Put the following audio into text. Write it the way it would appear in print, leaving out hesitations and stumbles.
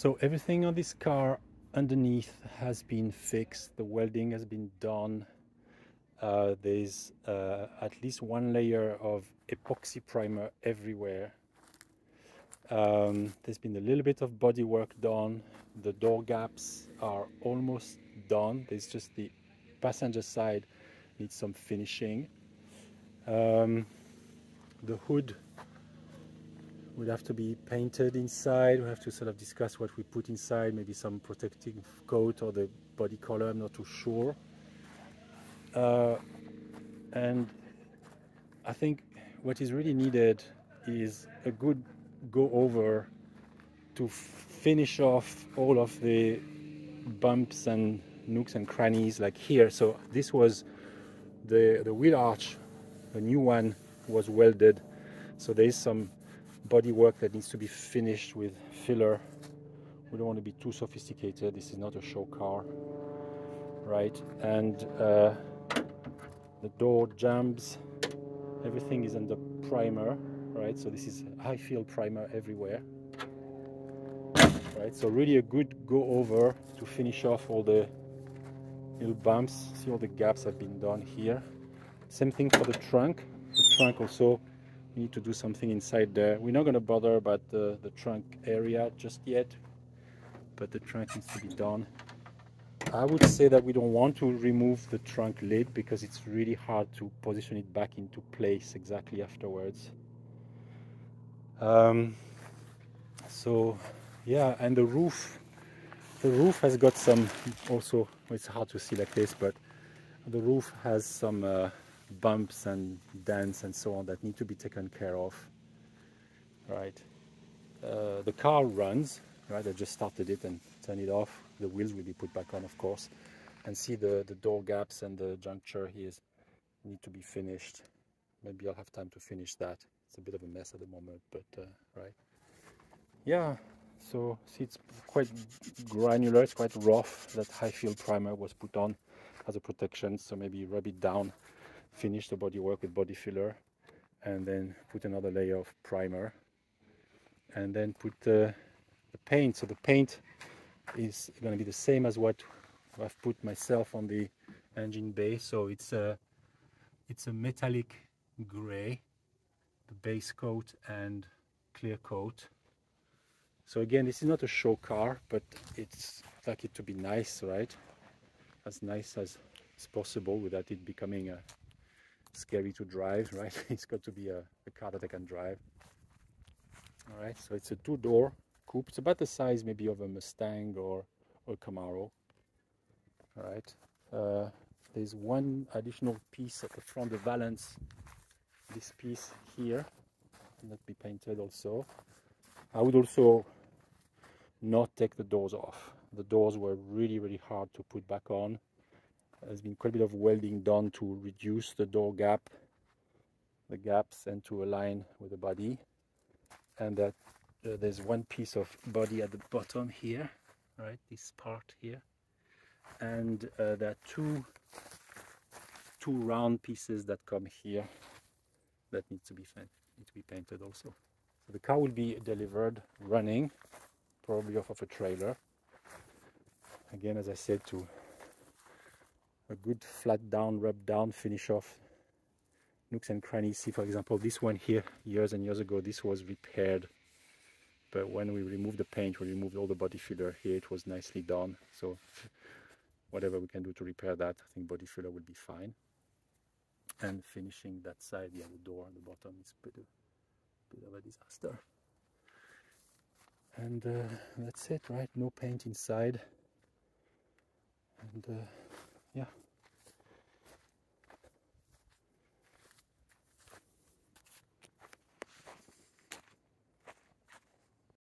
So everything on this car underneath has been fixed. The welding has been done. There's at least one layer of epoxy primer everywhere. There's been a little bit of body work done. The door gaps are almost done. There's just the passenger side needs some finishing. The hood would have to be painted inside. We have to sort of discuss what we put inside, maybe some protective coat or the body color, I'm not too sure. And I think what is really needed is a good go over to finish off all of the bumps and nooks and crannies like here. So this was the wheel arch, the new one was welded, so there is some body work that needs to be finished with filler. We don't want to be too sophisticated, this is not a show car, right? And the door jambs, everything is under primer, right? So this is high field primer everywhere, right? So really a good go over to finish off all the little bumps. See, all the gaps have been done here. Same thing for the trunk. The trunk also, we need to do something inside there. We're not going to bother about the trunk area just yet, but the trunk needs to be done. I would say that we don't want to remove the trunk lid because it's really hard to position it back into place exactly afterwards. So yeah, and the roof has got some, also it's hard to see like this, but the roof has some bumps and dents and so on that need to be taken care of, right? The car runs, right? I just started it and turned it off. The wheels will be put back on, of course. And see the door gaps and the juncture here need to be finished. Maybe I'll have time to finish that. It's a bit of a mess at the moment, but right. Yeah, so see, it's quite granular, it's quite rough. That high field primer was put on as a protection, so maybe rub it down, finish the body work with body filler, and then put another layer of primer, and then put the paint. So the paint is going to be the same as what I've put myself on the engine bay. So it's a metallic gray, the base coat and clear coat. So again, this is not a show car, but it's like it to be nice, right? As nice as possible without it becoming scary to drive, right? It's got to be a car that I can drive. All right, so it's a two-door coupe. It's about the size maybe of a Mustang or a Camaro. All right, there's one additional piece at the front, the valance. This piece here that be painted also. I would also not take the doors off. The doors were really hard to put back on. There's been quite a bit of welding done to reduce the door gap, the gaps, and to align with the body. And that there's one piece of body at the bottom here, right? This part here, and there are two round pieces that come here that need to be painted also. So the car will be delivered running, probably off of a trailer. Again, as I said, to a good flat down, rub down, finish off nooks and crannies. See, for example, this one here, years and years ago, this was repaired. But when we removed the paint, we removed all the body filler. Here it was nicely done. So whatever we can do to repair that, I think body filler will be fine. And finishing that side, yeah, the door on the bottom is a bit of a disaster. And that's it, right? No paint inside. And yeah.